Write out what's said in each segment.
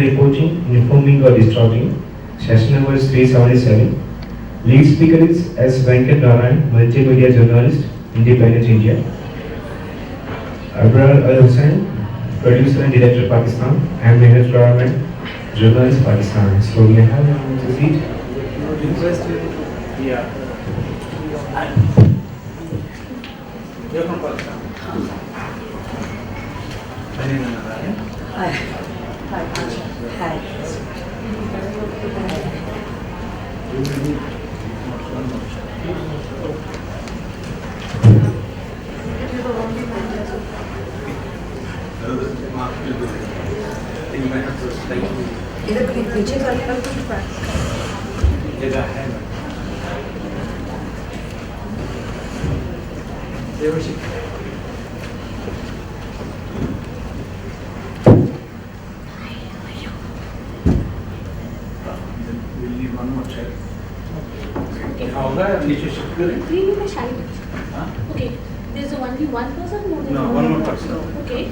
Reporting, informing or distorting. Session number is 377. Lead speaker is S. Venkat Narayan, multimedia journalist, Independent India. Abrar Al Hussain, producer and director, Pakistan. And Meher Rahman, journalist, Pakistan. So we have the seat. Yeah. You're from Pakistan. My name is Narayan. Hi. Hi. Hi. You might have to slightly इधर पीछे कर जगह है ना देवर्षि we'll need one more chair. हाँ होगा नीचे शिफ्ट करें Three में शायद. हाँ Okay. There's only one person more than No, one more person. Okay.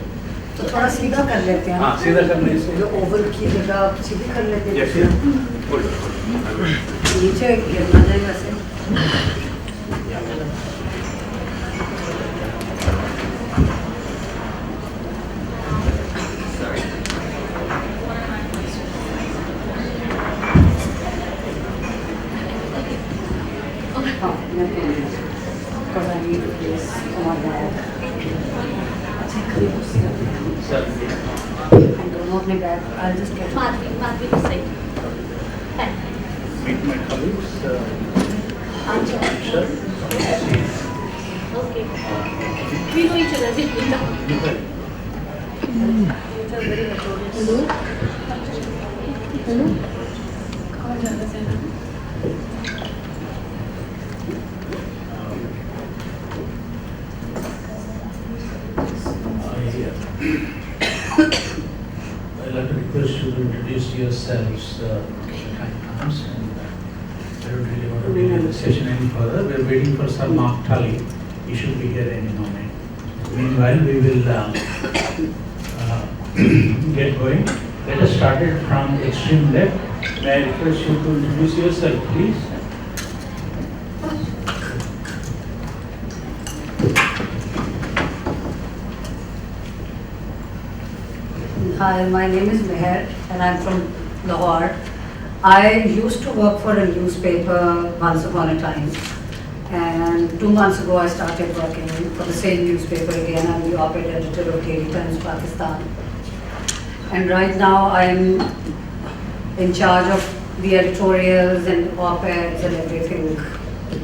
तो थोड़ा सीधा कर लेते हैं. हाँ सीधा करने से जो ओवल की जगह सीधी कर लेते हैं. yes नीचे गिरना जाएगा से. हाँ मैं because I need to place my bag. अच्छा करिए उससे. sir I don't know my bag. I'll just get it. Madhvi this side. Fine. meet my colleagues Answer. sir Okay. We know each other. We know. Hello. Hello. कौन जाता है? I'd like to request you to introduce yourselves when time comes, and I don't really want to delay the session any further. We're waiting for Sir Mark Tully. He should be here any moment. Meanwhile, we will get going. Let us start it from extreme left. May I request you to introduce yourself, please? Hi, my name is Meher and I'm from Lahore. I used to work for a newspaper once upon a time, and 2 months ago I started working for the same newspaper again. I'm the op-ed editor of Daily Times Pakistan. And right now I'm in charge of the editorials and op-eds and everything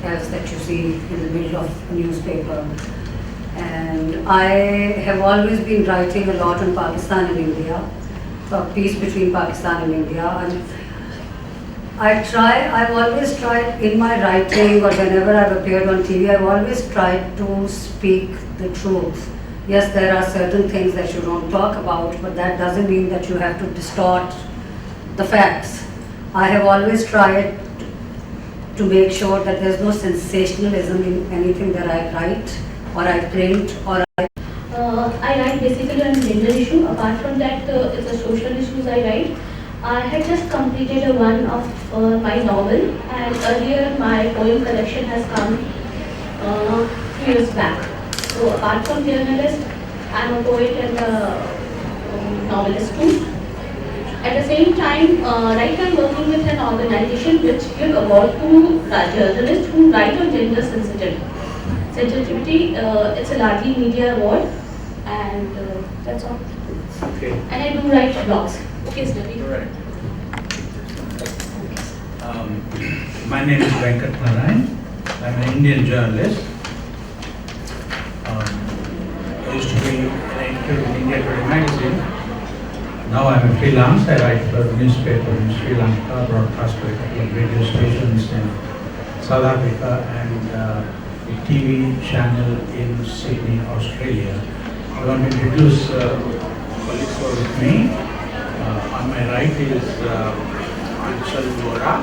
else that you see in the middle of a newspaper. And I have always been writing a lot on Pakistan and India, for peace between Pakistan and India. And I've always tried in my writing or whenever I've appeared on TV, I've always tried to speak the truth. Yes, there are certain things that you don't talk about, but that doesn't mean that you have to distort the facts. I have always tried to make sure that there's no sensationalism in anything that I write or I print or I write basically on gender issue. Apart from that, it's a social issues I write. I had just completed one of my novel, and earlier my poem collection has come 2 years back. So apart from journalist, I'm a poet and a novelist too. At the same time, right now I'm working with an organization which give award to journalists who write on gender sensitivity. It's a largely media award, and that's all. okay And I do write blogs. Okay, Stevie. right My name is Venkat Narayan. I'm an Indian journalist. I used to be an editor in India Today magazine. Now I'm a freelance. I write for a newspaper in Sri Lanka, broadcast to a couple of radio stations in South Africa, and a TV channel in Sydney, Australia. I want to introduce colleagues who are with me. On my right is Anshul Vora.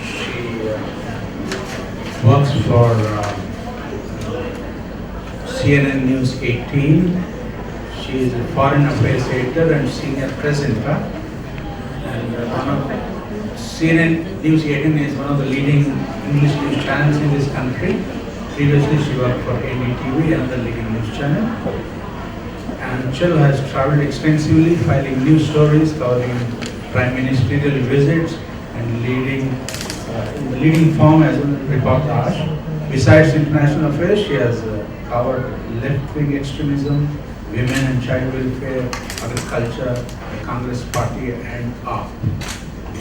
She works for CNN News 18. She is a foreign affairs editor and senior presenter. And one of CNN News 18 is one of the leading English news channels in this country. Previously, she worked for ABTV, another leading news channel. And Chil has traveled extensively, filing news stories, covering prime ministerial visits, and leading in the leading form as a reportage. Besides international affairs, she has covered left-wing extremism, women and child welfare, agriculture, the Congress Party, and AAP.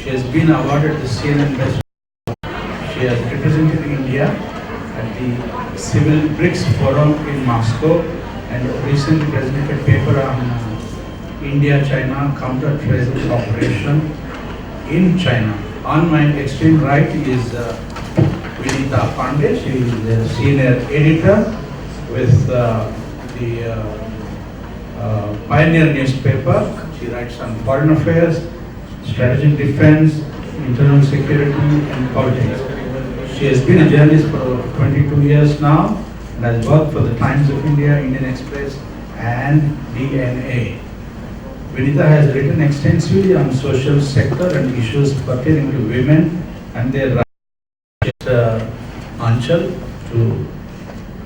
She has been awarded the CNN Best. She has represented India at the Civil BRICS Forum in Moscow and recently presented a paper on India-China counter-terrorism cooperation in China. On my extreme right is Vinita Pandey. She is a senior editor with the Pioneer newspaper. She writes on foreign affairs, strategic defense, internal security, and politics. She has been a journalist for 22 years now and has worked for the Times of India, Indian Express, and DNA. Vinita has written extensively on social sector and issues pertaining to women and their rights. Anchal to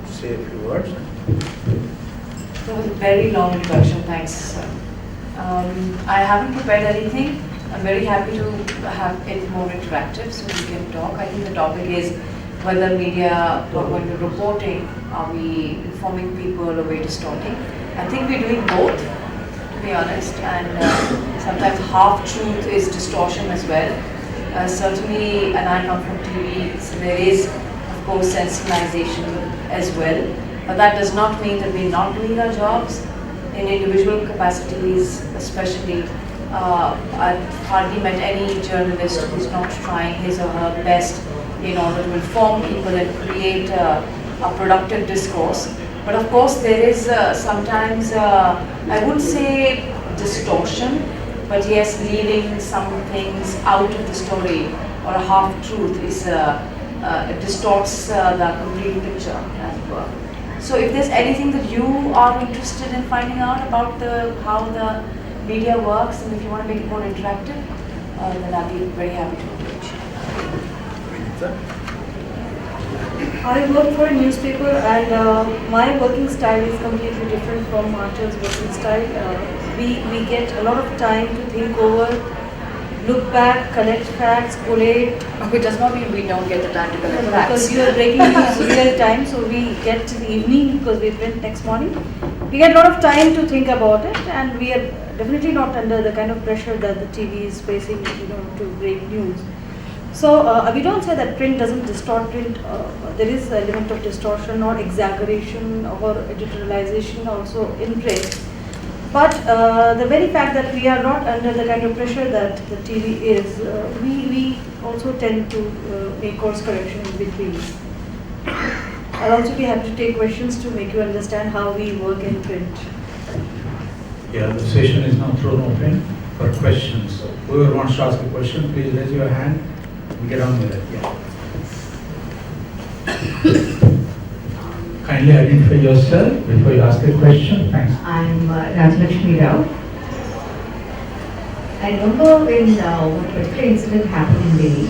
say a few words. That was a very long introduction, thanks sir. I haven't prepared anything. I'm very happy to have it more interactive so we can talk. I think the topic is whether media, when we're reporting, are we informing people or we're distorting? I think we're doing both, to be honest, and sometimes half-truth is distortion as well. Certainly, and I come from TV, so there is, of course, sensationalization as well. But that does not mean that we're not doing our jobs in individual capacities, especially. I've hardly met any journalist who's not trying his or her best in order to inform people and create a productive discourse. But of course, there is sometimes, I wouldn't say distortion, but yes, leaving some things out of the story or a half-truth is it distorts the complete picture, as it were. So if there's anything that you are interested in finding out about how the media works, and if you want to make it more interactive, then I'll be very happy to engage. I work for a newspaper, and my working style is completely different from Marshall's working style. We get a lot of time to think over, look back, collect facts, collate. Which does not mean we don't get the time to collect Because facts. you are breaking news real time, so we get to the evening because we print next morning. We get a lot of time to think about it, and we are definitely not under the kind of pressure that the TV is facing, to break news. So we don't say that print doesn't distort print. There is an element of distortion or exaggeration or editorialization also in print. But the very fact that we are not under the kind of pressure that the TV is, we also tend to make course correction in between. I'll also be happy to take questions to make you understand how we work in print. Yeah, the session is now thrown open for questions. So whoever wants to ask a question, please raise your hand. We get on with it. Yeah. Kindly identify yourself before you ask a question. Thanks. I'm Rajalakshmi Rao. I remember when one particular incident happened in Delhi,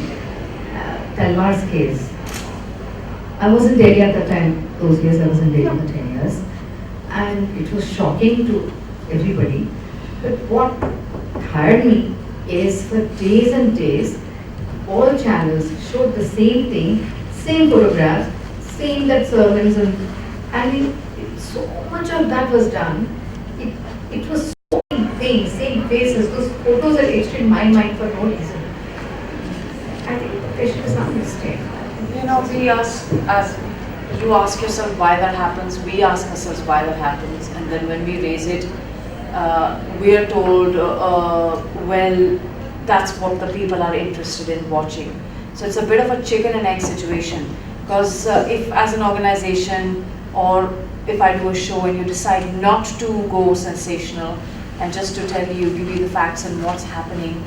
Talwar's case. I was in Delhi at that time, those years I was in Delhi for 10 years, and it was shocking to everybody. But what tired me is for days and days, all channels showed the same thing, same photographs, same that sermons, and so much of that was done. It was so many things, same faces, those photos are etched in my mind for no reason. I think there should be some mistake. We ask, as you ask yourself why that happens, we ask ourselves why that happens, and then when we raise it, we are told, well, that's what the people are interested in watching. So it's a bit of a chicken and egg situation, because if as an organization, or if I do a show and you decide not to go sensational and just to tell you, give you the facts and what's happening,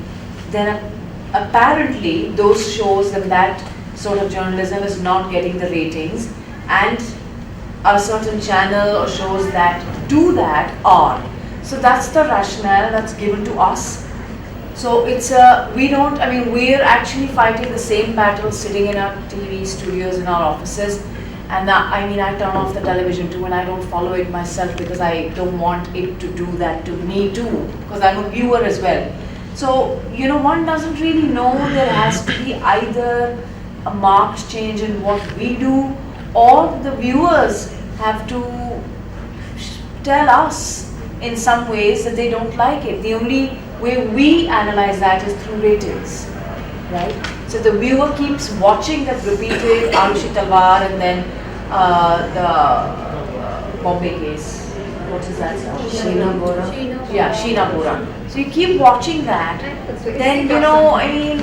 then apparently those shows and that sort of journalism is not getting the ratings, and a certain channel or shows that do that are. So that's the rationale that's given to us So we don't, I mean, we're actually fighting the same battle sitting in our TV studios in our offices. And I mean, I turn off the television too, and I don't follow it myself because I don't want it to do that to me too, because I'm a viewer as well. So, you know, one doesn't really know. There has to be either a marked change in what we do, or the viewers have to tell us in some ways that they don't like it. The only way we analyze that is through ratings, right? So the viewer keeps watching that repeated Arushi Talwar and then the Bombay case. What is that? Sheena Bora. Yeah, Sheena Bora. So you keep watching that, then you know, I mean,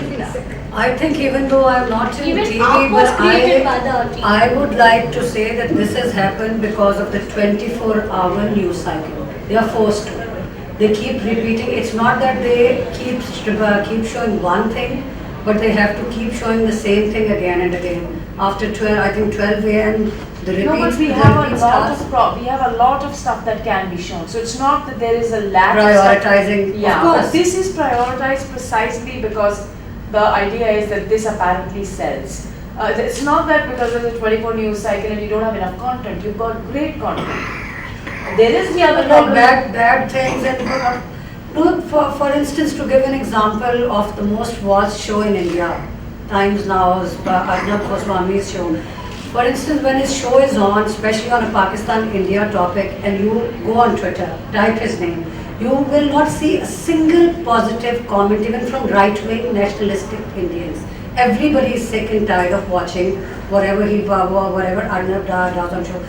I think even though I'm not in Even TV, art was but created by the TV. I would like to say that this has happened because of the 24-hour news cycle. They are forced to. They keep repeating. It's not that they keep showing one thing, but they have to keep showing the same thing again and again. After 12 a.m., the repeats. no, but we have a lot of stuff that can be shown. So it's not that there is a lack of Prioritizing. stuff. Yeah, Of course. but this is prioritized precisely because the idea is that this apparently sells. It's not that because there's a 24 news cycle and you don't have enough content. You've got great content. There is the other Like problem. bad things and look, for instance, to give an example of the most watched show in India, Times Now's Arnab Goswami's show. For instance, when his show is on, especially on a Pakistan-India topic, and you go on Twitter, type his name, you will not see a single positive comment, even from right-wing nationalistic Indians. Everybody is sick and tired of watching whatever Arnab does on show.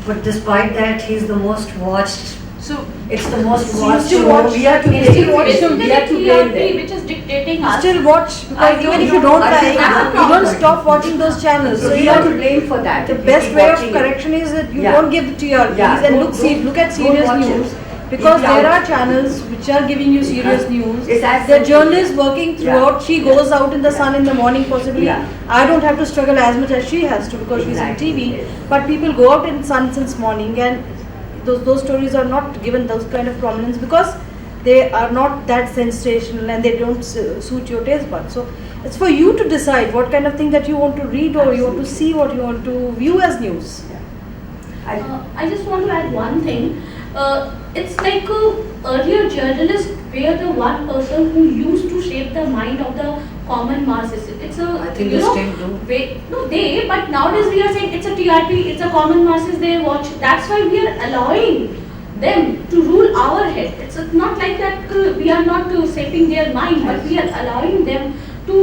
But despite that, he's the most watched. So It's the most So you watched still show. watch- We have to you blame still it. watch We them. have to blame them. which is dictating us. Still watch, because even if you don't I like, think that's you don't not stop watching those channels. So So we you have have to blame for that. the if we best keep way of watching it. correction is that you Yeah. don't give TRPs Yeah, and don't- look at don't serious watch it. news, because Yeah. there are channels which are giving you serious Yeah. news. It's as The simple. journalist working throughout, she Yeah. goes out in the sun in the morning possibly. Yeah. I don't have to struggle as much as she has to because she's on Exactly. TV. But people go out in sun since morning, and those stories are not given those kind of prominence because they are not that sensational and they don't suit your taste buds. So it's for you to decide what kind of thing that you want to read or you want to see, what you want to view as news. I just want to add one thing. It's like earlier journalists were the one person who used to shape the mind of the common masses. It's a I think you they know, still do. but nowadays we are saying it's a TRP, it's a common masses they watch. That's why we are allowing them to rule our head. It's not like that we are not shaping their mind, but we are allowing them to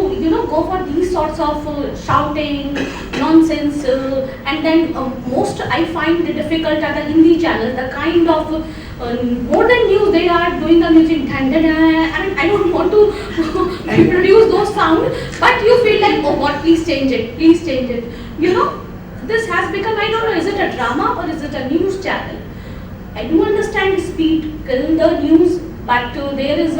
go for these sorts of shouting nonsense, and then most I find it difficult at the Hindi channel, the kind of more than news they are doing the music and I don't want to reproduce those sounds, but you feel like, oh what, please change it, this has become, I don't know, is it a drama or is it a news channel? I do understand speed in the news, but there is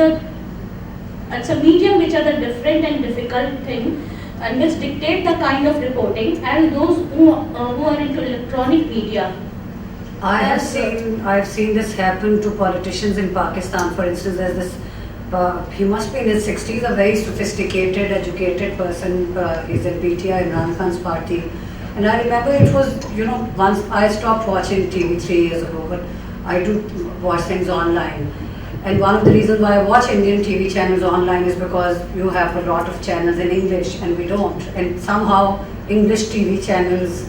it's a medium which are the different and difficult thing, and which dictate the kind of reporting as those who are into electronic media. I've seen this happen to politicians in Pakistan. For instance, there's this. He must be in his 60s, a very sophisticated, educated person. He's in PTI, Imran Khan's party. And I remember it was, once I stopped watching TV 3 years ago, but I do watch things online. And one of the reasons why I watch Indian TV channels online is because you have a lot of channels in English and we don't. And somehow English TV channels,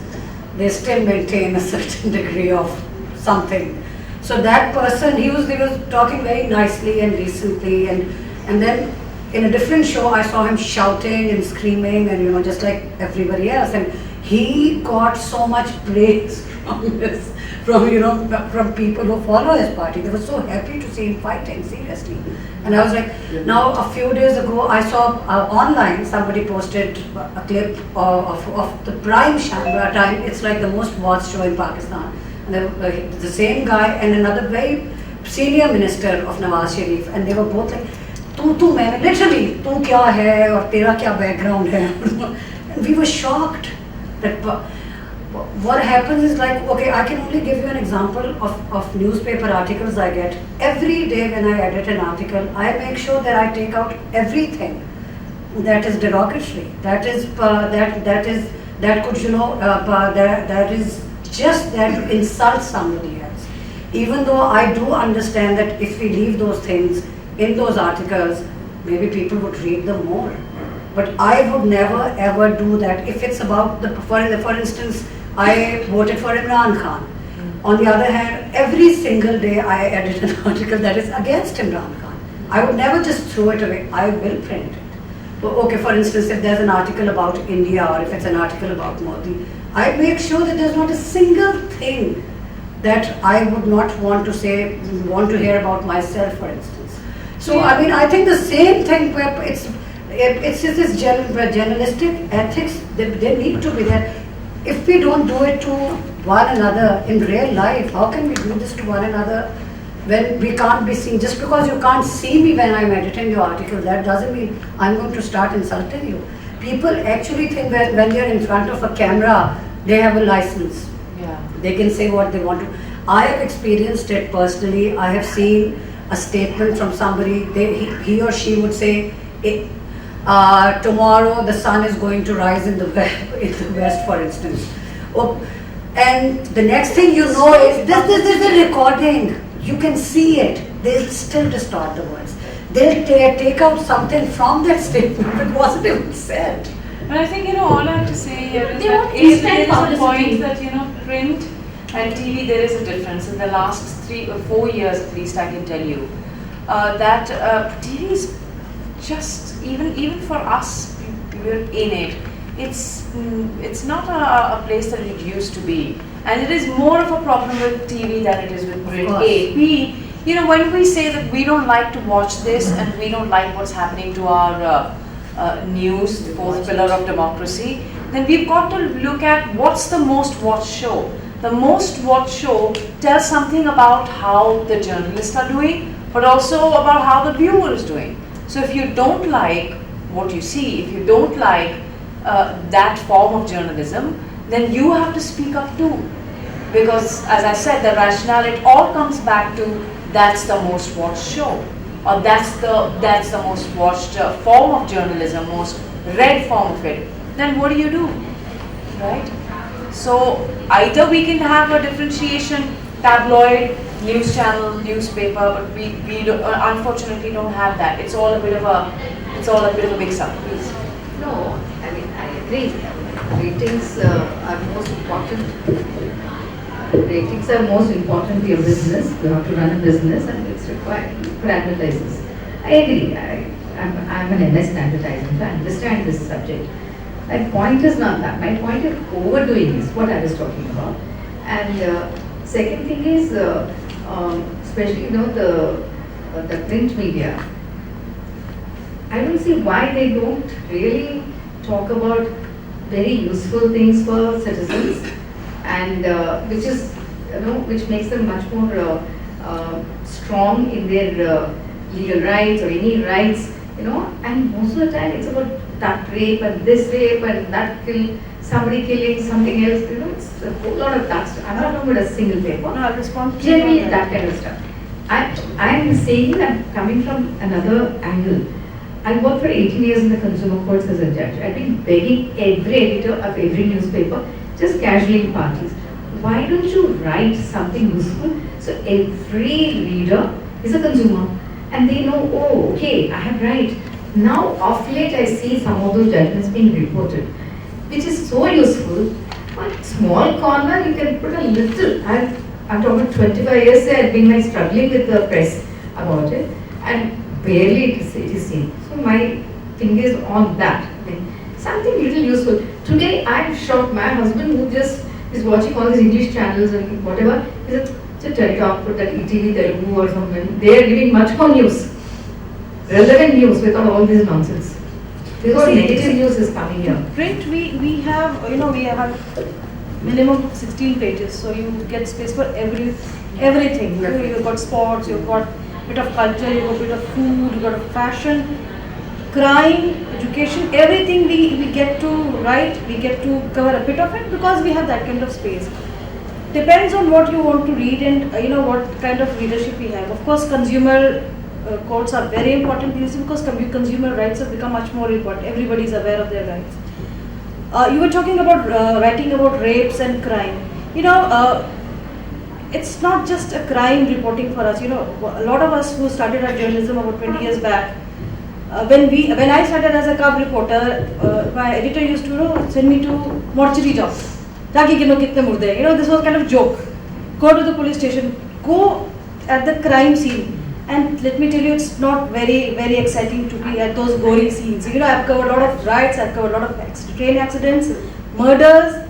they still maintain a certain degree of something. So that person, he was talking very nicely and decently, and then in a different show I saw him shouting and screaming and just like everybody else, and he got so much praise from this, from people who follow his party. They were so happy to see him fighting, seriously. And I was like, now a few days ago I saw online somebody posted a clip of the prime time. It's like the most watched show in Pakistan. And the same guy and another very senior minister of Nawaz Sharif, and they were both like, tu main, literally, tu kya hai aur tera kya background hai. And we were shocked that what happens is like, okay, I can only give you an example of newspaper articles I get. Every day when I edit an article, I make sure that I take out everything that is derogatory, that is, that could, that is just there to insult somebody else. Even though I do understand that if we leave those things in those articles, maybe people would read them more. But I would never ever do that. If it's about for instance, I voted for Imran Khan. On the other hand, every single day I edit an article that is against Imran Khan. I would never just throw it away. I will print it. Okay, for instance, if there's an article about India or if it's an article about Modi, I make sure that there's not a single thing that I would not want to say, want to hear about myself, for instance. So, I mean, I think the same thing, it's just this journalistic ethics, they need to be there. If we don't do it to one another in real life, how can we do this to one another when we can't be seen? Just because you can't see me when I'm editing your article, that doesn't mean I'm going to start insulting you. People actually think that when they're in front of a camera, they have a license. Yeah. They can say what they want to. I have experienced it personally. I have seen a statement from somebody, he or she would say, tomorrow the sun is going to rise in the west, for instance. Oh, and the next thing you know is, this is a recording. You can see it. They'll still distort the words. They'll take out something from that statement that wasn't even said. But I think, all I have to say here is They that want there instant is a publicity. point that, print and TV, there is a difference. In the last 3 or 4 years at least, I can tell you, that TV is just, even for us, we're in it. It's not a place that it used to be. And it is more of a problem with TV than it is with print. A. B, when we say that we don't like to watch this and we don't like what's happening to our news, the fourth pillar of democracy, then we've got to look at what's the most watched show. The most watched show tells something about how the journalists are doing, but also about how the viewer is doing. So if you don't like what you see, if you don't like that form of journalism, then you have to speak up too. Because as I said, the rationale, it all comes back to that's the most watched show, or that's the most watched form of journalism, most read form of it. Then what do? Right? So either we can have a differentiation, tabloid, news channel, newspaper, but we unfortunately don't have that. It's all a bit of a mix-up. Please. No, I mean, I agree. Ratings are most important. Ratings are most important to your business. You have to run a business and it's required for advertisers. I agree. I'm an MS in advertising, so I understand this subject. My point is not that. My point of overdoing is what I was talking about. And second thing is, especially the print media. I don't see why they don't really talk about very useful things for citizens, and which makes them much more strong in their legal rights or any rights, and most of the time it's about that rape and this rape and that somebody killing something else, it's a whole lot of that stuff. I'm not talking about a single paper. No, I'll respond to Generally you on that kind of stuff. I'm saying I'm coming from another angle. I worked for 18 years in the consumer courts as a judge. I've been begging every editor of every newspaper, just casually in parties, why don't you write something useful so every reader is a consumer and they know, oh, okay, I have right. Now, of late, I see some of those judgments being reported, which is so useful. One small corner, you can put a little. I'm talking about 25 years, I've been struggling with the press about it, and barely it is seen. So my thing is on that. Something little useful. Today, I'm shocked. My husband, who just is watching all these English channels and whatever, is a talk for that ETV Telugu or something. They are giving much more news. Relevant news without all this nonsense. Because negative news is coming here. print, we have, we have minimum 16 pages, so you get space for everything. You've got sports, you've got bit of culture, you've got bit of food, you've got fashion. crime, education, everything we get to write, we get to cover a bit of it because we have that kind of space. Depends on what you want to read and what kind of readership we have. Of course, consumer courts are very important these days because consumer rights have become much more important. Everybody is aware of their rights. You were talking about writing about rapes and crime. It's not just a crime reporting for us. A lot of us who started our journalism about 20 years back, when I started as a cub reporter, my editor used to send me to mortuary jobs. This was kind of joke. Go to the police station, go at the crime scene, and let me tell you, it's not very, very exciting to be at those gory scenes. I've covered a lot of riots, I've covered a lot of train accidents, murders,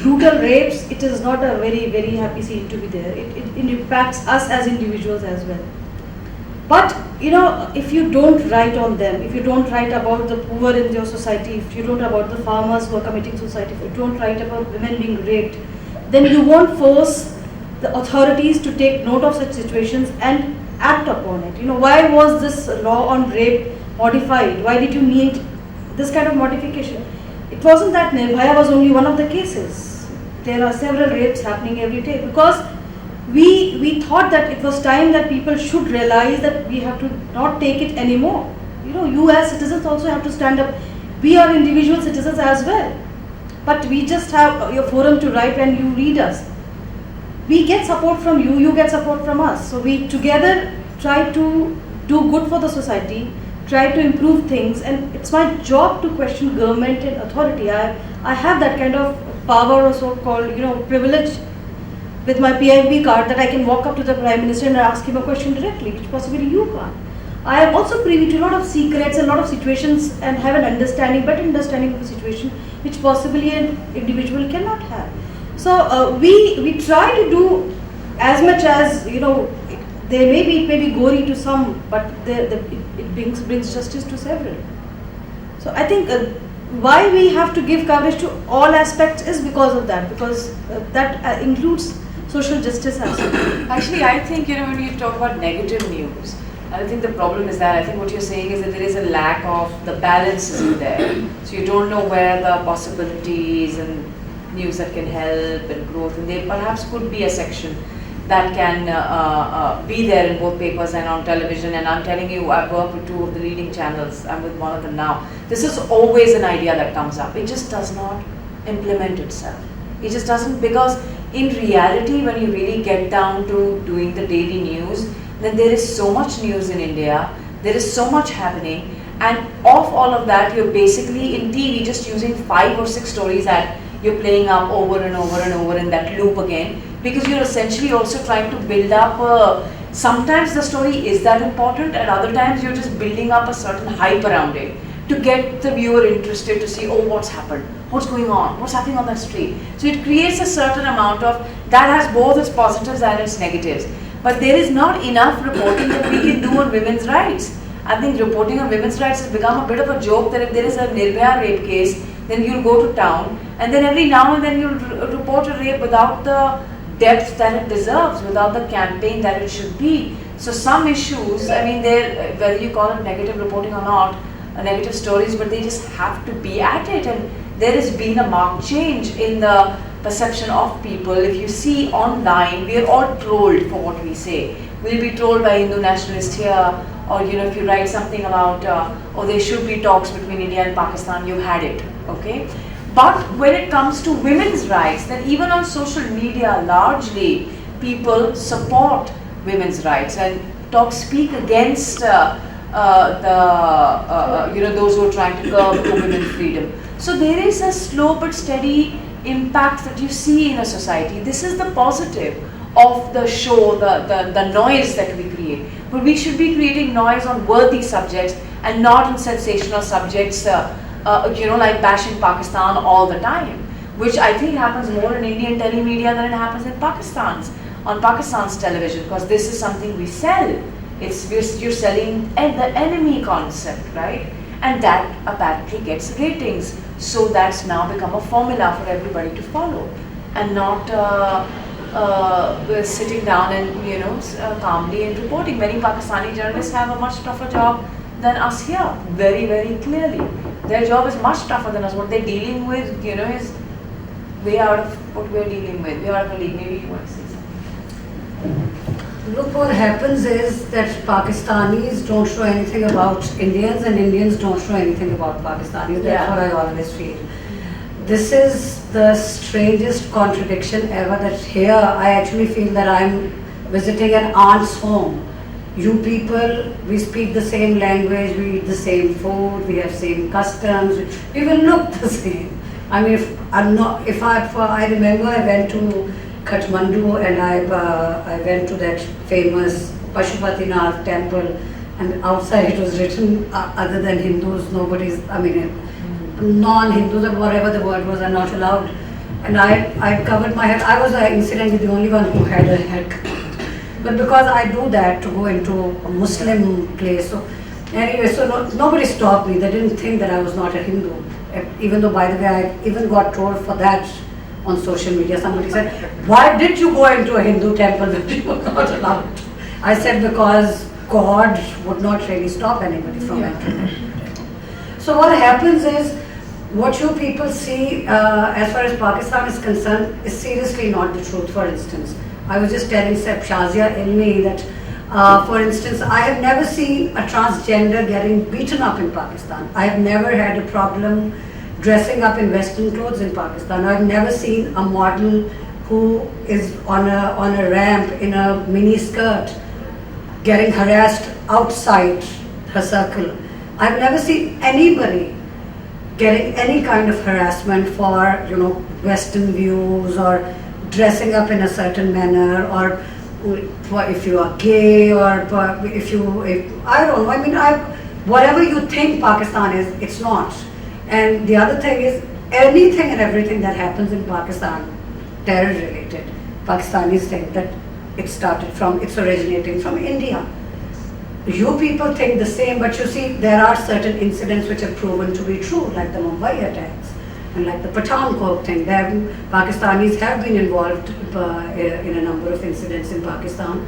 brutal rapes. It is not a very, very happy scene to be there. It impacts us as individuals as well. But if you don't write on them, if you don't write about the poor in your society, if you don't about the farmers who are committing suicide, if you don't write about women being raped, then you won't force the authorities to take note of such situations and act upon it. Why was this law on rape modified? Why did you need this kind of modification? It wasn't that Nirbhaya was only one of the cases. There are several rapes happening every day because we thought that it was time that people should realize that we have to not take it anymore. You as citizens also have to stand up. We are individual citizens as well. But we just have your forum to write and you read us. We get support from you, you get support from us. So we together try to do good for the society, try to improve things, and it's my job to question government and authority. I have that kind of power or so-called privilege with my PIB card that I can walk up to the Prime Minister and ask him a question directly, which possibly you can't. I am also privy to a lot of secrets and a lot of situations and have an better understanding of the situation, which possibly an individual cannot have. So we try to do as much as, it may be gory to some, but it brings justice to several. So I think why we have to give coverage to all aspects is because of that, because that includes social justice aspect. Actually, I think, when you talk about negative news, I think the problem is that I think what you're saying is that there is a lack of the balance isn't there. So you don't know where the possibilities and news that can help and growth, and there perhaps could be a section that can be there in both papers and on television. And I'm telling you, I've worked with 2 of the leading channels. I'm with one of them now. This is always an idea that comes up. It just does not implement itself. It just doesn't, because in reality, when you really get down to doing the daily news, then there is so much news in India, there is so much happening, and of all of that, you're basically in TV just using 5 or 6 stories that you're playing up over and over and over in that loop again, because you're essentially also trying to build up sometimes the story is that important, and other times you're just building up a certain hype around it to get the viewer interested to see, oh, what's happened, what's going on, what's happening on that street. So it creates a certain amount of, that has both its positives and its negatives. But there is not enough reporting that we can do on women's rights. I think reporting on women's rights has become a bit of a joke, that if there is a Nirbhaya rape case, then you'll go to town, and then every now and then you'll report a rape without the depth that it deserves, without the campaign that it should be. So some issues, whether you call it negative reporting or not, negative stories, but they just have to be at it. And there has been a marked change in the perception of people. If you see online, we are all trolled for what we say. We'll be trolled by Hindu nationalists here, or if you write something about, there should be talks between India and Pakistan, you've had it, okay? But when it comes to women's rights, then even on social media, largely people support women's rights and speak against those who are trying to curb women's freedom. So there is a slow but steady impact that you see in a society. This is the positive of the show, the noise that we create. But we should be creating noise on worthy subjects and not on sensational subjects, like bashing Pakistan all the time, which I think happens more in Indian telemedia than it happens in on Pakistan's television, because this is something we sell. You're selling the enemy concept, right? And that apparently gets ratings. So that's now become a formula for everybody to follow, and not sitting down and calmly and reporting. Many Pakistani journalists have a much tougher job than us here, very, very clearly. Their job is much tougher than us. What they're dealing with, is way out of what we're dealing with. We're out of a league. Maybe you want to say something. Look, what happens is that Pakistanis don't show anything about Indians and Indians don't show anything about Pakistanis. That's what I always feel. This is the strangest contradiction ever, that here I actually feel that I'm visiting an aunt's home. You people, we speak the same language, we eat the same food, we have same customs, we will look the same. I mean, I remember I went to Kathmandu and I went to that famous Pashupatinath temple, and outside it was written, other than Hindus, non-Hindus or whatever the word was, are not allowed. And I covered my head. I was incidentally the only one who had a haircut. But because I do that to go into a Muslim place, so anyway, nobody stopped me. They didn't think that I was not a Hindu. Even though, by the way, I even got trolled for that on social media. Somebody said, "Why did you go into a Hindu temple when you were not allowed to?" I said, because God would not really stop anybody from entering. So what happens is, what you people see as far as Pakistan is concerned is seriously not the truth. For instance, I was just telling Seb Shazia Ilmi that, for instance, I have never seen a transgender getting beaten up in Pakistan. I have never had a problem dressing up in Western clothes in Pakistan. I've never seen a model who is on a ramp in a mini skirt getting harassed outside her circle. I've never seen anybody getting any kind of harassment for, Western views or dressing up in a certain manner, or for if you are gay, or I don't know. Whatever you think Pakistan is, it's not. And the other thing is, anything and everything that happens in Pakistan, terror related, Pakistanis think that it's originating from India. You people think the same, but you see, there are certain incidents which are proven to be true, like the Mumbai attacks and like the Pathankot thing. Pakistanis have been involved in a number of incidents in Pakistan,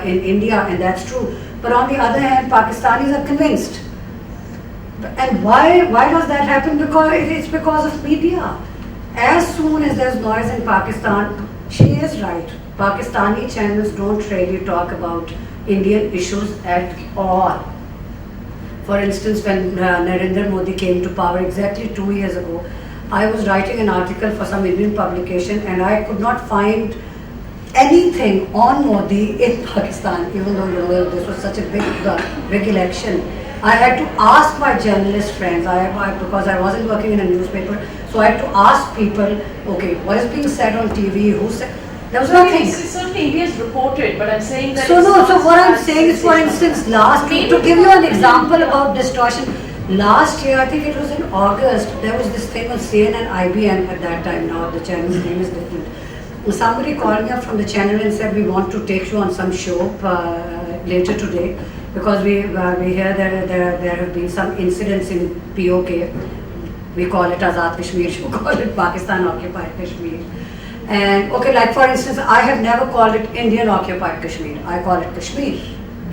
in India, and that's true. But on the other hand, Pakistanis are convinced. And why does that happen? Because it's because of media. As soon as there's noise in Pakistan, she is right. Pakistani channels don't really talk about Indian issues at all. For instance, when Narendra Modi came to power exactly 2 years ago, I was writing an article for some Indian publication and I could not find anything on Modi in Pakistan, even though this was such a big election. I had to ask my journalist friends, because I wasn't working in a newspaper, so I had to ask people, okay, what is being said on TV, who said, there was nothing. Certainly India is reported, but I'm saying that so what I'm saying is, for instance, to give you an example about distortion, last year, I think it was in August, there was this thing on CNN, IBN at that time. Now the channel's name is different. Somebody called me up from the channel and said, we want to take you on some show later today, because we hear there have been some incidents in POK. We call it Azad Kashmir, you call it Pakistan occupied Kashmir. And okay, like for instance, I have never called it Indian occupied Kashmir. I call it Kashmir,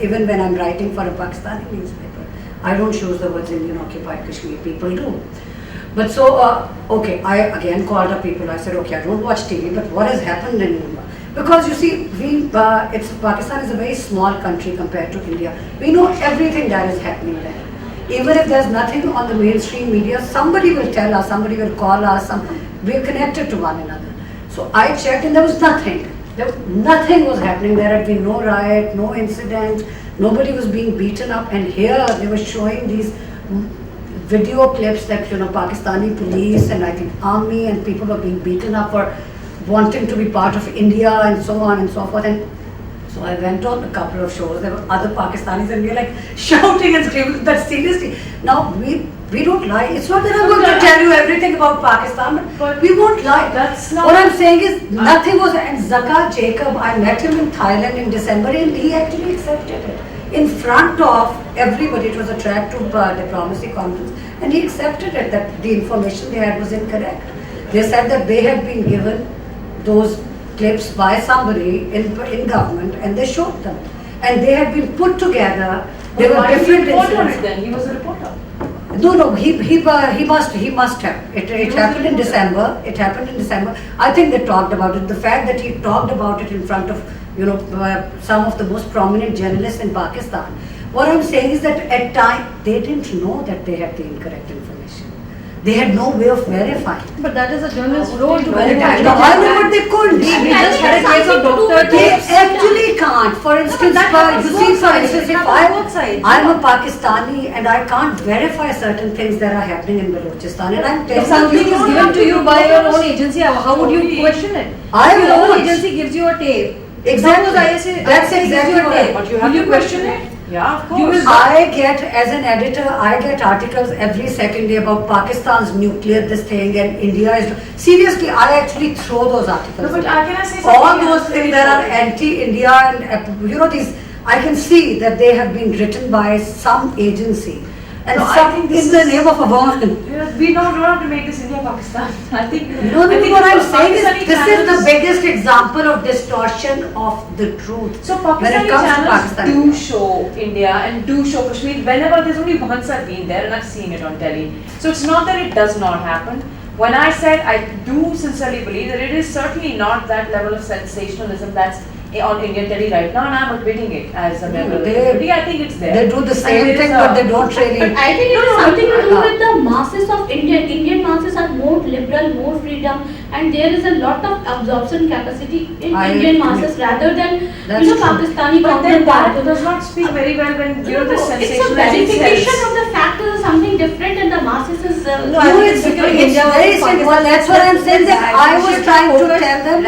even when I'm writing for a Pakistani newspaper. I don't choose the words Indian occupied Kashmir, people do. But so, okay, I again called up people. I said, okay, I don't watch TV, but what has happened in, because you see, Pakistan is a very small country compared to India. We know everything that is happening there. Even if there's nothing on the mainstream media, somebody will tell us, somebody will call us, we're connected to one another. So I checked and there was nothing. Nothing was happening. There had been no riot, no incident, nobody was being beaten up, and here they were showing these video clips that Pakistani police and I think army and people were being beaten up for wanting to be part of India and so on and so forth. And so I went on a couple of shows. There were other Pakistanis and we were like shouting and screaming. But seriously, now we don't lie. It's not that I'm going to tell you everything about Pakistan, but we won't lie. That's not what I'm saying is nothing was. And Zakat Jacob, I met him in Thailand in December and he actually accepted it. In front of everybody, it was a track to diplomacy conference, and he accepted it that the information they had was incorrect. They said that they had been given those clips by somebody in government and they showed them. And they had been put together There were Why did he different report on incidents. it then? He was a reporter. No, he must have. It happened in December. It happened in December. I think they talked about it. The fact that he talked about it in front of, some of the most prominent journalists in Pakistan. What I'm saying is that at time they didn't know that they had the incorrect information. They had no way of verifying. But that is a journalist's role to Well, verify. I know, but they couldn't. We just had a case of Dr. They actually can't. For instance, that you happens see, both for sides. instance, It if happens both sides. I'm a Pakistani and I can't verify certain things that are happening in Balochistan, and I'm If telling something you, is given to you by your own agency, how would you question it? I If your own won't. agency gives you a tape. Exactly. Suppose ISA That's gives exactly you a what I- tape. But you have Will to you question it? Yeah, of You course. will- I get, as an editor, I get articles every second day about Pakistan's nuclear this thing and India is. Seriously, I actually throw those articles. No, but away. can I say All something those else things very that are important? anti-India and these, I can see that they have been written by some agency and No, I some think this in the is- name of a woman. We don't have to make this India Pakistan. I think. No, I think what I'm the saying is Pakistani this is the channels- biggest example of distortion of the truth. So when it Pakistani comes to channels Pakistan. do show India and do show Kashmir whenever there's only once I've been there and I've seen it on telly. So it's not that it does not happen. When I said I do sincerely believe that it is certainly not that level of sensationalism that's on Indian telly right now, and I'm admitting it as a member of the They- community. I think it's there. They do the And same there is thing, a- but they don't really. But I think it No, is no, something to do uh, with the masses of Indian masses are more liberal, more freedom, and there is a lot of absorption capacity in I Indian agree. masses rather than That's true. Pakistani But then counterpart. that does not speak very well when No, you're the it's a sensationalism verification sells. of the fact is something different, and the masses is. No, I think it's it's becoming it's India very versus simple. Pakistan. That's what I'm saying. That I was trying to Focus- tell them.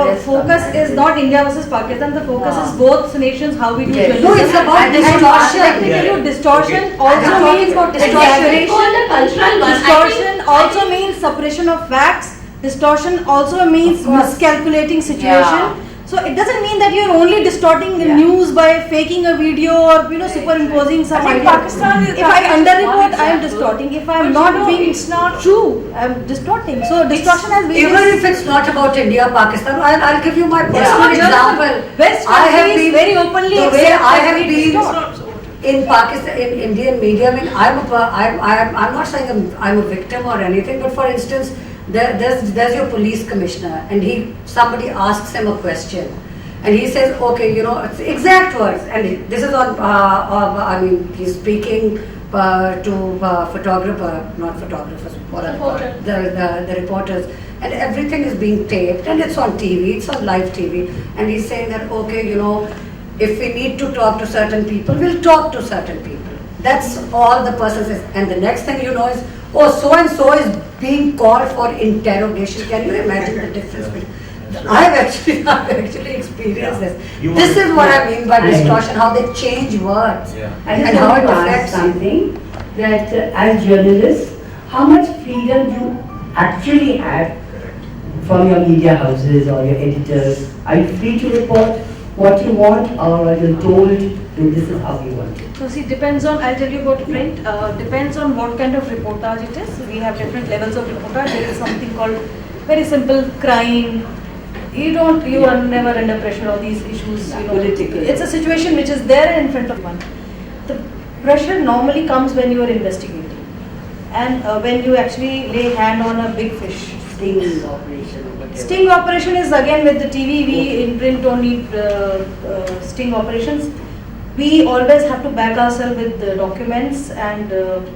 The focus is not India versus Pakistan. The focus is both nations. How we do Yes. journalism. No, it's about And distortion. technically, distortion I'm also talking means about distortion. distortion. Called the cultural one. Distortion also means suppression of facts. Distortion also means Of course. miscalculating situation. Yeah. So it doesn't mean that you're only distorting the Yeah. news by faking a video or superimposing some I think idea. Pakistan is- If I Pakistan is underreport, one I am example. distorting. If I am But not you know, being it's not- true, I am distorting. So distortion has Even various. if it's not about India, Pakistan, I'll give you my It's personal not just example. West I have countries been very openly the way accept I that have we been distort. in Pakistan, in Indian media. I mean, I'm not saying I'm a victim or anything, but for instance, there's your police commissioner, and somebody asks him a question, and he says, okay, it's exact words, and this is on. I mean, he's speaking to photographer, not photographers, what are they called? The reporters, and everything is being taped, and it's on TV, it's on live TV, and he's saying that, okay, if we need to talk to certain people, we'll talk to certain people. That's all the person says. And the next thing you know is, oh, so and so is being called for interrogation. Can you imagine the difference between? I've actually experienced this. You This want- is what I mean by I- distortion, how they change words. Yeah. I And just how want it to ask affects you. something, that as journalists, how much freedom you actually have from your media houses or your editors? Are you free to report what you want, or are you told that this is how you want it? So see, depends on, I'll tell you about print, depends on what kind of reportage it is. We have different levels of reportage. There is something called very simple crime. You are never under pressure of these issues, Political. It's a situation which is there in front of one. The pressure normally comes when you are investigating. And when you actually lay hand on a big fish. Sting operation or whatever. Sting operation is again with the TV. We in print don't need sting operations. We always have to back ourselves with the documents and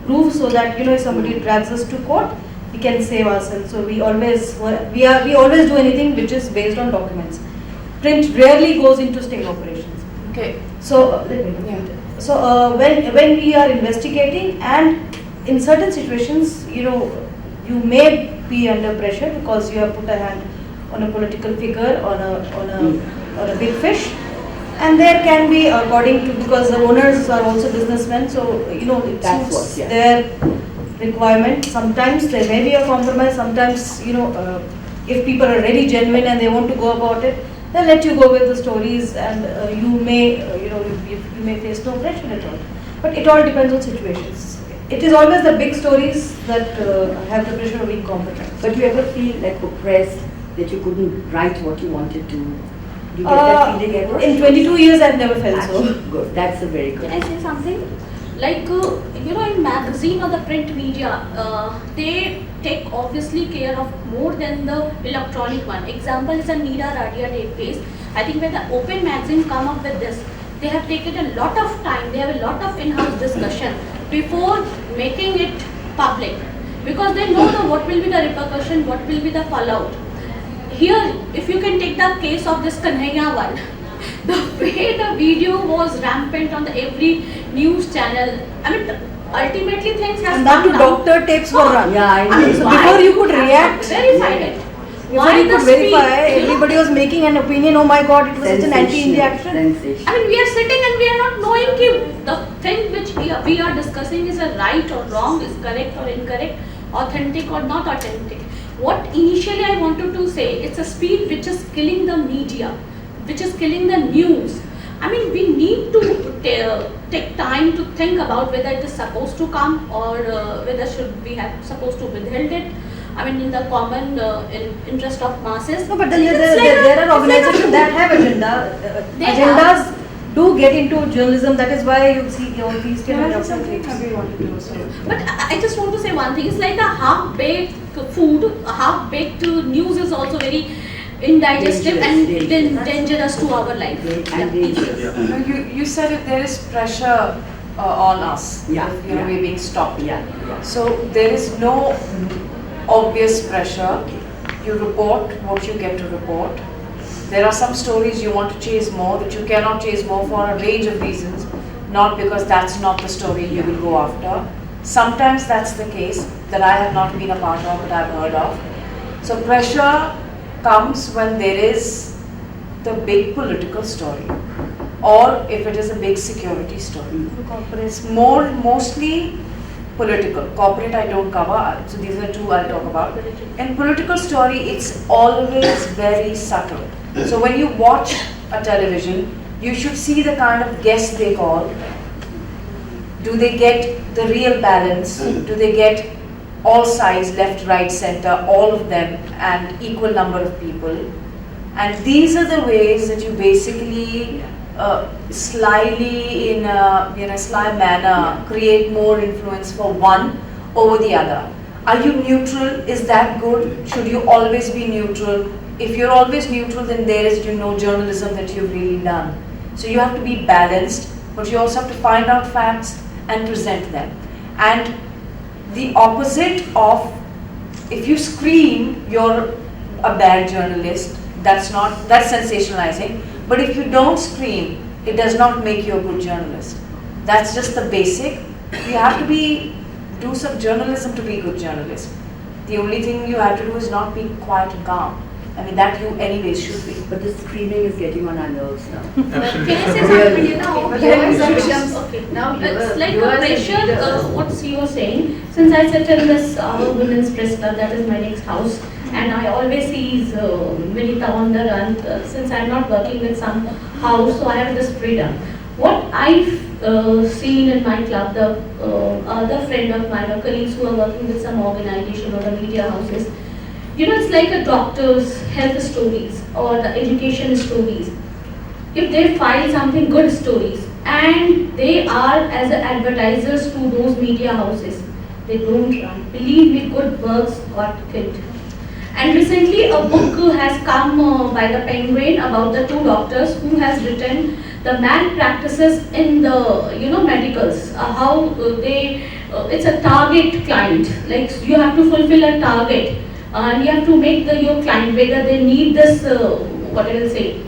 proof, so that if somebody drags us to court, we can save ourselves. So we always do anything which is based on documents. Print rarely goes into sting operations. Okay. So when we are investigating, and in certain situations, you may be under pressure because you have put a hand on a political figure, on a big fish, and there can be, according to, because the owners are also businessmen, so it That's suits what, yeah. their requirement. Sometimes there may be a compromise. Sometimes if people are really genuine and they want to go about it, they'll let you go with the stories, and you may face no pressure at all. But it all depends on situations. It is always the big stories that have the pressure of being competent. But you ever feel like oppressed that you couldn't write what you wanted to? You get that feeling ever? In 22 years, I've never felt so. Actually, good. That's a very good. Can I say something? Like, in magazine or the print media, they take obviously care of more than the electronic one. Example is a Neera Radia case. I think when the open magazine come up with this, they have taken a lot of time, they have a lot of in-house discussion before making it public. Because they know what will be the repercussion, what will be the fallout. Here, if you can take the case of this Kanhaiya one, the way the video was rampant on every news channel, I mean, ultimately things have And that come too, down. doctor tapes were run. Yeah, I know. So Why? before you could react, Verify it. before you could verify, everybody was making an opinion, oh my god, it was such an anti-India action. Sensation. I mean, we are sitting and we are not knowing if the thing which we are discussing is a right or wrong, is correct or incorrect, authentic or not authentic. What initially I wanted to say, it's a speed which is killing the media, which is killing the news. I mean, we need to take time to think about whether it is supposed to come or whether should we have supposed to withhold it. I mean, in the common interest of masses. No, but then It's there like are organizations that have agenda. They Agendas do get into journalism. That is why you see all these Can I say different something? Have you wanted to also? But I just want to say one thing. It's like a half-baked food, a half-baked news is also very indigestive and dangerous to our life. And dangerous. No, you said it, there is pressure on us. Yeah, If, yeah. we're being stopped. Yeah. So there is no obvious pressure. You report what you get to report. There are some stories you want to chase more that you cannot chase more for a range of reasons, not because that's not the story you will go after. Sometimes that's the case that I have not been a part of, but I've heard of. So pressure comes when there is the big political story, or if it is a big security story. It's mostly political. Corporate I don't cover, so these are two I'll talk about. In political story, it's always very subtle. So when you watch a television, you should see the kind of guests they call. Do they get the real balance? Do they get all sides, left, right, center, all of them, and equal number of people? And these are the ways that you basically slyly, in a sly manner, create more influence for one over the other. Are you neutral? Is that good? Should you always be neutral? If you're always neutral, then there is no journalism that you've really done. So you have to be balanced, but you also have to find out facts and present them. And the opposite of, if you scream you're a bad journalist, that's sensationalizing. But if you don't scream, it does not make you a good journalist. That's just the basic. You have to do some journalism to be a good journalist. The only thing you have to do is not be quiet and calm. I mean, that you anyways should be. But the screaming is getting on our nerves now. Absolutely. Can I say something? You know, Okay. Now it's like you a are pressure, what you were saying. Since I sit in this women's press club, that is my next house, and I always see Vinita on the run. Since I'm not working with some house, so I have this freedom. What I've seen in my club, the other friend of mine, or colleagues who are working with some organization or the media houses, it's like a doctor's health stories or the education stories. If they file something good stories and they are as advertisers to those media houses, they don't run. Believe me, good works got killed. And recently a book has come by the Penguin about the two doctors who has written the malpractices in the medicals, how it's a target client, like you have to fulfill a target. And you have to make your client, whether they need this, what I will say,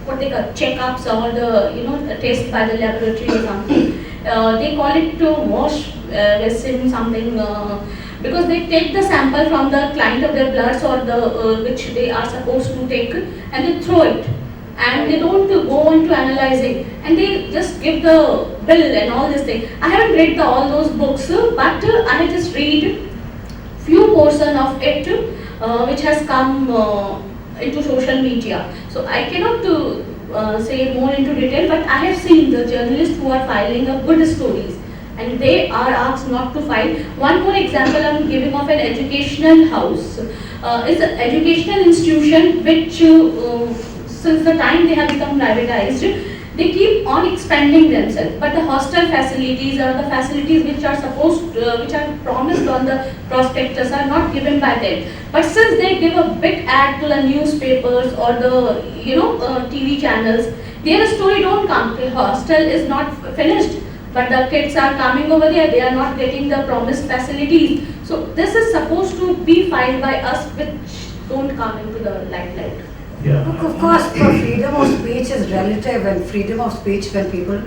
what they call checkups or the test by the laboratory or something. They call it to wash resin something, because they take the sample from the client of their bloods or the which they are supposed to take, and they throw it. And they don't go into analyzing, and they just give the bill and all this thing. I haven't read all those books, but I had just read few portion of it which has come into social media. So I cannot say more into detail, but I have seen the journalists who are filing up good stories. and they are asked not to file. One more example I'm giving of an educational house. It's an educational institution which since the time they have become privatized, they keep on expanding themselves, but the hostel facilities or the facilities which are which are promised on the prospectus are not given by them. But since they give a big ad to the newspapers or the TV channels, their story don't come. The hostel is not finished, but the kids are coming over there. They are not getting the promised facilities. So this is supposed to be filed by us, which don't come into the limelight. Look, of course, for freedom of speech is relative, and freedom of speech when people,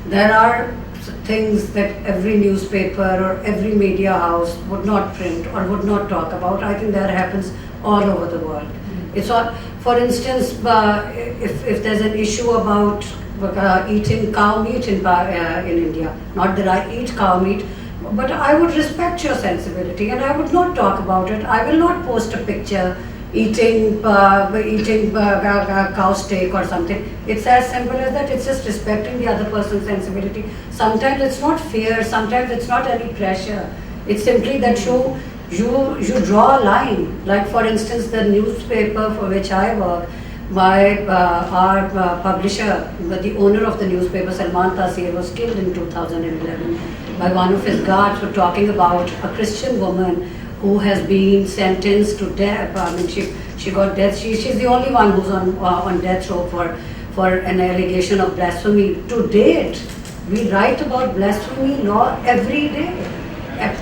there are things that every newspaper or every media house would not print or would not talk about. I think that happens all over the world. It's all, for instance, if there's an issue about eating cow meat in India, not that I eat cow meat, but I would respect your sensibility and I would not talk about it. I will not post a picture eating cow steak or something. It's as simple as that. It's just respecting the other person's sensibility. Sometimes it's not fear, sometimes it's not any pressure. It's simply that you draw a line. Like for instance, the newspaper for which I work, our publisher, the owner of the newspaper, Salman Taseer, was killed in 2011 by one of his guards for talking about a Christian woman who has been sentenced to death. I mean, she got death. She's the only one who's on death row for an allegation of blasphemy. To date, we write about blasphemy law every day.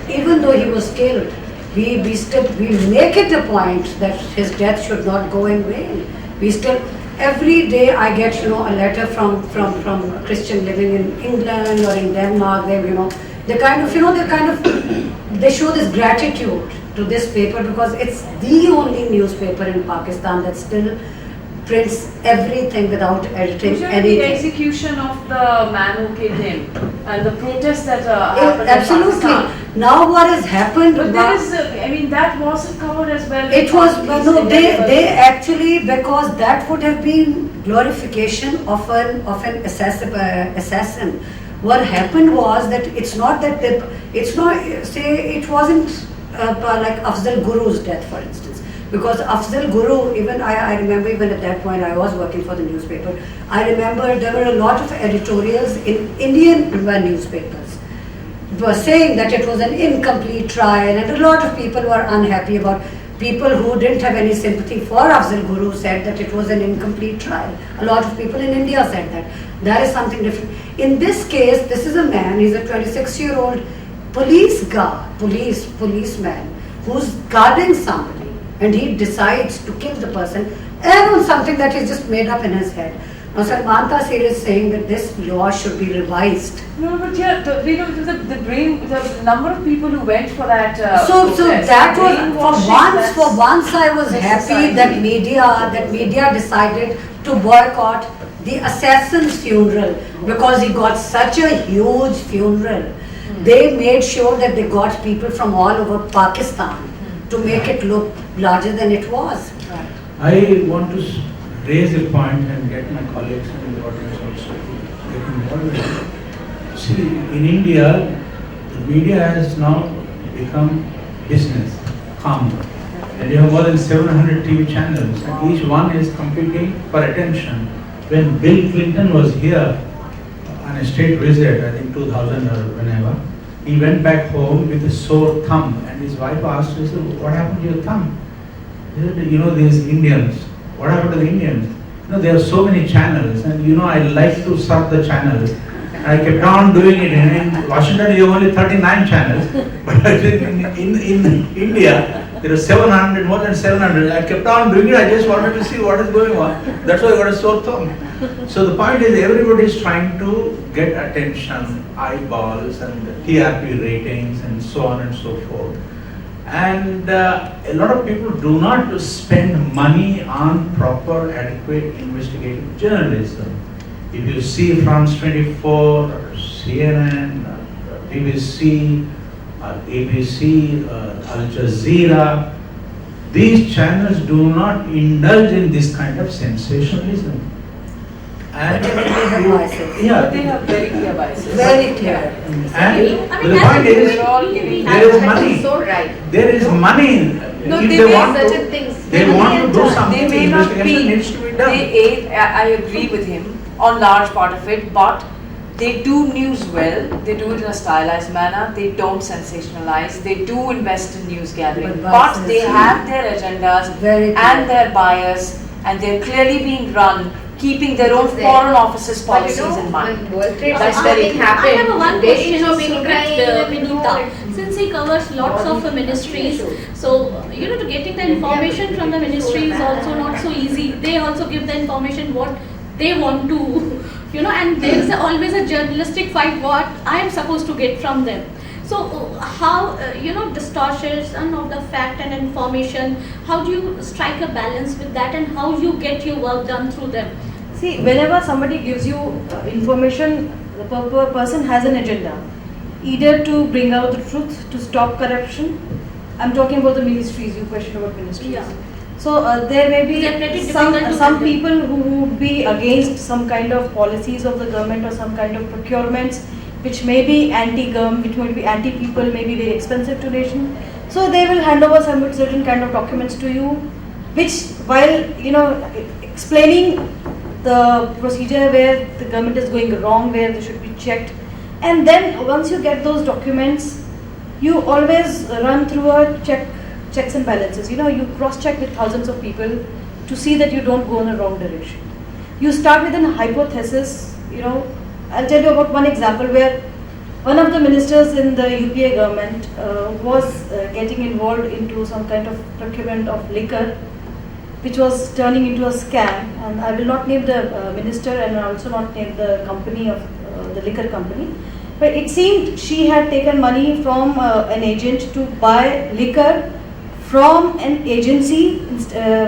Even though he was killed, we make it a point that his death should not go in vain. We still, every day I get a letter from a Christian living in England or in Denmark. They show this gratitude to this paper because it's the only newspaper in Pakistan that still prints everything without editing anything. The execution of the man who killed him and the protests that happened absolutely. in Pakistan. Now what has happened? But there is, that wasn't covered as well. It was, they actually, because that would have been glorification of an assassin. What happened was that it wasn't like Afzal Guru's death, for instance. Because Afzal Guru, even I remember even at that point I was working for the newspaper, I remember there were a lot of editorials in Indian newspapers. It was saying that it was an incomplete trial, and a lot of people were unhappy about. People who didn't have any sympathy for Afzal Guru said that it was an incomplete trial. A lot of people in India said that. That is something different. In this case, this is a man, he's a 26-year-old policeman who's guarding somebody, and he decides to kill the person and on something that is just made up in his head. Now Salman Taseer is saying that this law should be revised. No, but yeah, the number of people who went for that so that was, for once I was happy that media decided to boycott the assassin's funeral because he got such a huge funeral. They made sure that they got people from all over Pakistan to make it look larger than it was. I want to raise a point and get my colleagues in the audience also to get involved. See, in India, the media has now become business, common. And you have more than 700 TV channels, and each one is competing for attention. When Bill Clinton was here on a state visit, I think 2000 or whenever, he went back home with a sore thumb, and his wife asked him, "What happened to your thumb?" He said, these Indians, what happened to the Indians? There are so many channels, and I like to surf the channels. I kept on doing it. In Washington, you have only 39 channels, but in India, there are 700, more than 700. I kept on doing it. I just wanted to see what is going on. That's why I got a sore thumb. So the point is, everybody is trying to get attention, eyeballs, and TRP ratings, and so on and so forth. And a lot of people do not spend money on proper, adequate investigative journalism. If you see France 24, or CNN, BBC, ABC, Al Jazeera, these channels do not indulge in this kind of sensationalism. And They have biases. yeah, They have very clear biases. Very clear. and I mean, the as point a is, They're all giving. there is money. So right. There is money. No, If they they may want certain to, things. they want to do something. They may not Investigation be, needs to be done. I agree with him on large part of it, but they do news well, they do it in a stylized manner, they don't sensationalize, they do invest in news gathering, But but biases, they have their agendas Very clear. and their bias, and they're clearly being run, keeping their own There. foreign offices But you policies know, in mind. when World Trade That's Center very thing clear. happened, I have a one they question didn't show of Vinita, Vinita. Since he covers lots of ministries, so to getting the information from the ministry is also not so easy. They also give the information what they want to, and there is always a journalistic fight what I am supposed to get from them. So how distortion of the fact and information, how do you strike a balance with that, and how you get your work done through them? See, whenever somebody gives you information, the person has an agenda. Either to bring out the truth, to stop corruption. I'm talking about the ministries, you questioned about ministries. Yeah. So there may They're pretty be some difficult to handle. people who would be against some kind of policies of the government or some kind of procurements which may be anti-government, which may be anti-people, may be very expensive to nation. So they will hand over some certain kind of documents to you, which while explaining the procedure where the government is going wrong, where they should be checked, and then once you get those documents, you always run through a checks and balances. You cross-check with thousands of people to see that you don't go in the wrong direction. You start with an hypothesis. I'll tell you about one example where one of the ministers in the UPA government was getting involved into some kind of procurement of liquor, which was turning into a scam. And I will not name the minister, and I also not name the company of the liquor company. But it seemed she had taken money from an agent to buy liquor from an agency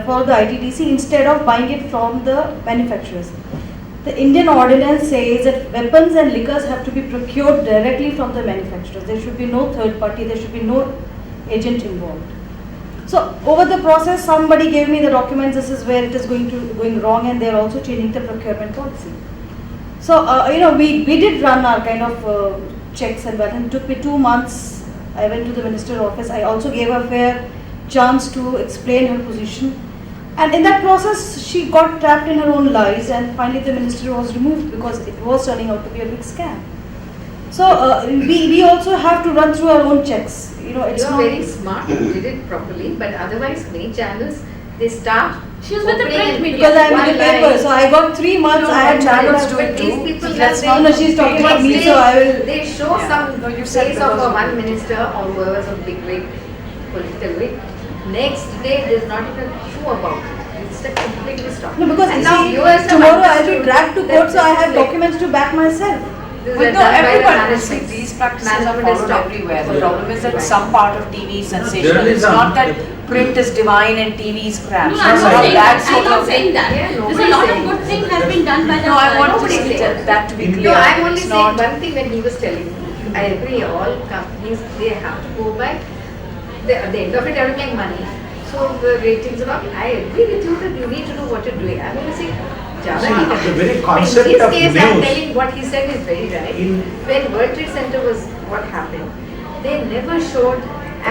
for the ITDC instead of buying it from the manufacturers. The Indian ordinance says that weapons and liquors have to be procured directly from the manufacturers. There should be no third party, there should be no agent involved. So over the process, somebody gave me the documents, this is where it is going wrong, and they are also changing the procurement policy. So, we did run our kind of checks and that, and it took me 2 months. I went to the minister's office. I also gave her fair chance to explain her position. And in that process, she got trapped in her own lies, and finally the minister was removed because it was turning out to be a big scam. So, we also have to run through our own checks. It's You're not very smart, you did it properly, but otherwise many channels, they start. She's with the opening print and- media. because I'm One in the paper, line. so I got 3 months. I had channels to But it these too. people, Let's they- not- No, she's talking about me, they- so I will. They show Yeah. some No, you said face of because of- one minister or whoever's a big wig, political wig. Next day, there's not even true about it. It's like completely stopped. No, because And you now see, viewers have tomorrow I'll be understood dragged to that court, so I this have is like- documents to back myself. this is But done no, by the everybody, see, management. these practices are Management has followed stopped. everywhere. The Yeah. problem is that Right. some part of TV is sensational. It's Journalism. not that print is divine and TV is crap. No, It's I'm not not saying that that. sort I'm not of saying that. Yeah, There's a nobody's lot of saying good that. things have been done by the No, I want Nobody to says that to be No, clear. No, I'm only It's saying not- one thing when he was telling me. I agree, all companies, they have to go by, at the end of it, they have to make money. So the ratings and all, I agree with you that you need to know what you're doing. I'm only saying, Java See, nahi the very karna. concept In of this case, I'm news- telling what he said is very right. In- When World Trade Center was what happened, they never showed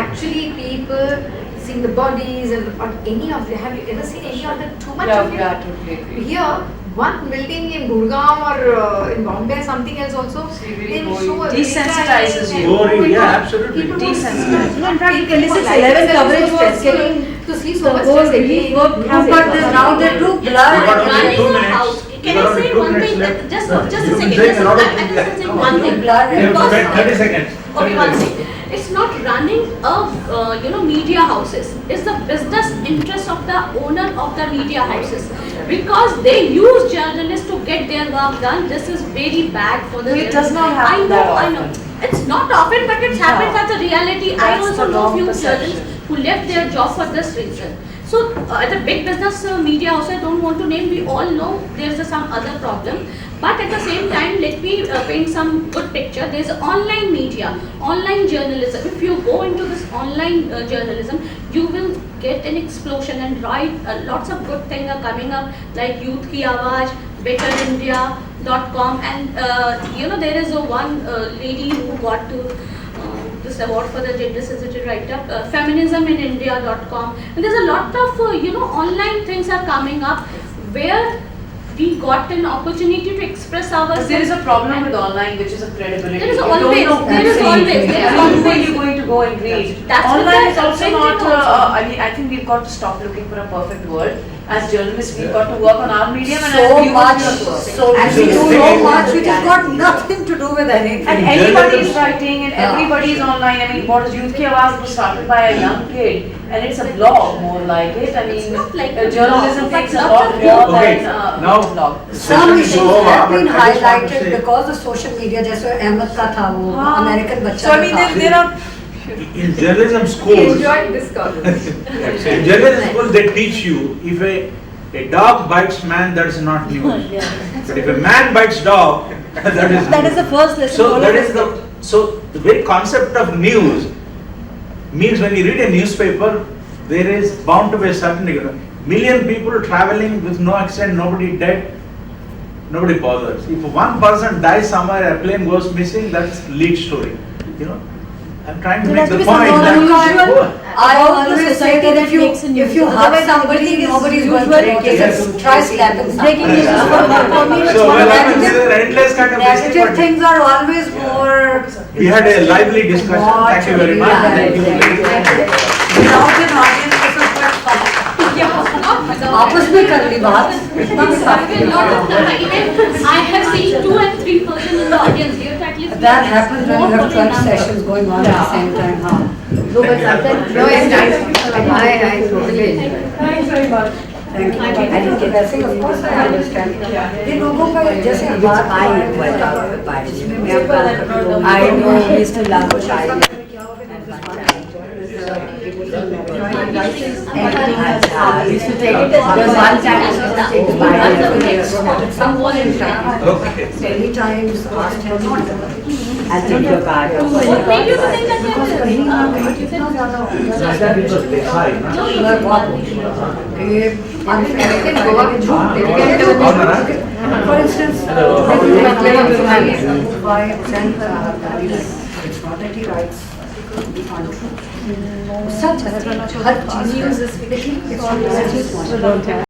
actually people seeing the bodies and or any of them. Have you ever seen any of that? Too much of it. Yeah, totally agree. Here, one building in Gurgaon or in Bombay, something else also, See, very they will boring. show a Desensitizes retrial you. and Boring, oh my yeah, God, absolutely. people don't Desensitizes. see. No, in fact, People this is like 11 it, coverage so was stressful getting to see so the much whole stress relief again. work No, hampered. it's Now they're too We blurred. got only Running 2 a minutes. house. We Can got I only say 2 one minutes thing? left. Just No, a you've second. been saying Just a lot of I things. just say Come one on. thing. We have Because, spent 30 seconds. Okay, one second. It's not running of media houses. It's the business interest of the owner of the media houses, because they use journalists to get their work done. This is very bad for the. No, it does not journalists. happen that I know. often. It's not often, but it happens as a reality. I That's also the know wrong few perception. journalists who left their job for this reason. So, at a big business media house, I don't want to name, we all know there's some other problem. But at the same time, let me paint some good picture. There's online media, online journalism. If you go into this online journalism, you will get an explosion and lots of good things are coming up, like Youth Ki Awaaz, betterindia.com, and there is a one lady who got to this award for the gender sensitive write-up, feminisminindia.com, and there's a lot of online things are coming up where we got an opportunity to express ourselves. There is a problem with online, which is a credibility. There is You always, don't know there is who's always, saying it. there is And who are always. you going to go and read? That's Online what is the also same not. thing also. I mean, I think we've got to stop looking for a perfect world. As journalists, we've got to work on our medium, and as So viewers, much, we have to work. so and we do so much which has got nothing to do with anything. And everybody is writing, and everybody is online. I mean, what is Youth Ki Awaaz was started by a young kid, and it's a blog more like it. I mean, not like a journalism blog, takes a but lot not more Okay, than now- a blog. Some issues have been but I just want to highlighted say- because of social media, जैसे अहमद का था वो American बच्चा So I mean, था। there are. In journalism He schools, enjoyed this conversation. in journalism schools, they teach you if a dog bites man, that is not news. But if a man bites dog, that is That is news. the first lesson. So all that of is us the very concept of news means when you read a newspaper, there is bound to be a certain million people traveling with no accident, nobody dead, nobody bothers. If one person dies somewhere, a plane goes missing, that's lead story. I'm trying to There make has to the be point. something that- unusual. I About the always say society that that makes a news. if you hug Otherwise somebody, everything is nobody's going to usual. notice. Yes. Try slapping Breaking somebody. news is for me, it's So one well, of I mean, the this is an endless kind of Negative discussion. things are always more. We had a lively discussion. Thank you very much. Yeah, Thank you. Without an audience, this is quite fun. आपस में कर ली बात इतना भी काफी Even I have seen 2 and 3 persons in the audience here, so at least That happens when you have 12 number. sessions going on at the same time, huh? No, but sometimes, no, it's nice. I totally enjoy it. Thanks very much. Thank you. I think वैसे of course I understand. ये लोगों का जैसे बात जिसमें मैं I know Mr. Lago used to take it because one time I used to take the Bible at some point in time. Okay. Many times asked him not to. I take your card. What made you to think that Because there कहीं ना is? कहीं कितना ज़्यादा हो गया। सुंदर बहुत हो गया। ये Can go up, झूठ For instance, it's not that he writes untrue. सच हर चीज लेकिन it's not that he wants.